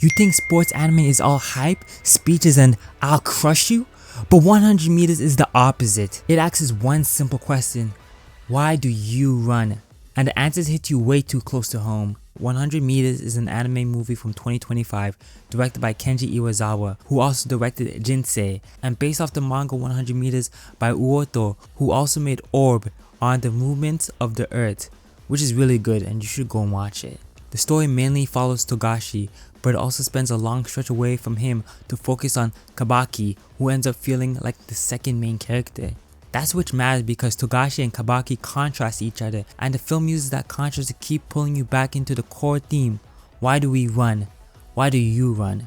You think sports anime is all hype, speeches, and I'll crush you? But 100 meters is the opposite. It asks one simple question: why do you run? And the answers hit you way too close to home. 100 Meters is an anime movie from 2025 directed by Kenji Iwaisawa, who also directed Jinsei, and based off the manga 100 Meters by Uoto, who also made Orb on the movements of the earth, which is really good and you should go and watch it. The story mainly follows Togashi, but it also spends a long stretch away from him to focus on Kabaki, who ends up feeling like the second main character. That's which matters because Togashi and Kabaki contrast each other, and the film uses that contrast to keep pulling you back into the core theme. Why do we run? Why do you run?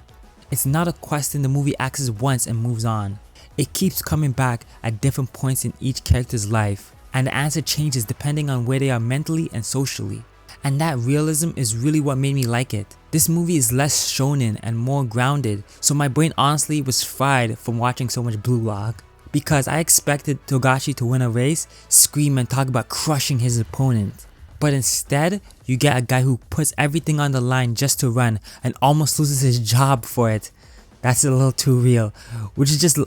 It's not a question the movie asks once and moves on. It keeps coming back at different points in each character's life, and the answer changes depending on where they are mentally and socially. And that realism is really what made me like it. This movie is less shonen and more grounded, so my brain honestly was fried from watching so much Blue Lock. Because I expected Togashi to win a race, scream and talk about crushing his opponent. But instead, you get a guy who puts everything on the line just to run and almost loses his job for it. That's a little too real, which is just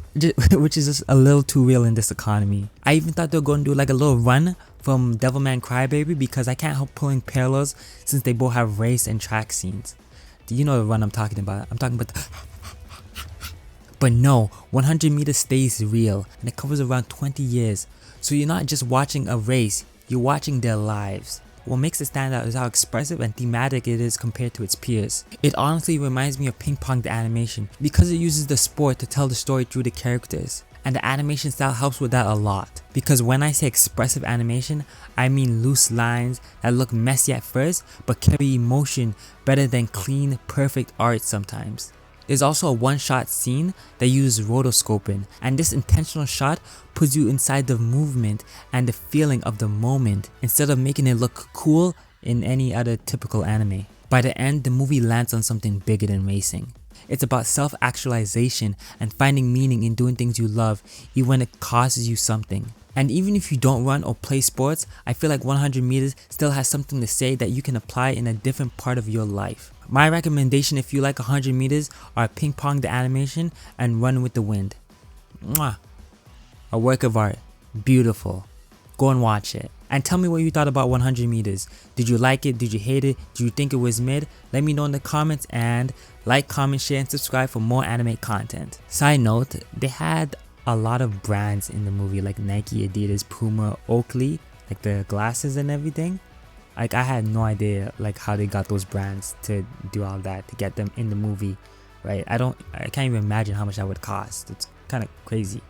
a little too real in this economy. I even thought they were going to do like a little run from Devilman Crybaby because I can't help pulling parallels since they both have race and track scenes. Do you know the run I'm talking about? I'm talking about the But no, 100 meters stays real and it covers around 20 years. So you're not just watching a race, you're watching their lives. What makes it stand out is how expressive and thematic it is compared to its peers. It honestly reminds me of Ping Pong the Animation because it uses the sport to tell the story through the characters. And the animation style helps with that a lot. Because when I say expressive animation, I mean loose lines that look messy at first but carry emotion better than clean, perfect art sometimes. There's also a one-shot scene that uses rotoscoping, and this intentional shot puts you inside the movement and the feeling of the moment instead of making it look cool in any other typical anime. By the end, the movie lands on something bigger than racing. It's about self-actualization and finding meaning in doing things you love even when it costs you something. And even if you don't run or play sports, I feel like 100 meters still has something to say that you can apply in a different part of your life. My recommendation if you like 100 meters are Ping Pong the Animation and Run with the Wind. Mwah! A work of art. Beautiful. Go and watch it. And tell me what you thought about 100 meters. Did you like it? Did you hate it? Did you think it was mid? Let me know in the comments, and like, comment, share, and subscribe for more anime content. Side note, they had a lot of brands in the movie like Nike, Adidas, Puma, Oakley, like the glasses and everything. Like I had no idea like how they got those brands to do all that to get them in the movie, right? I can't even imagine how much that would cost. It's kind of crazy.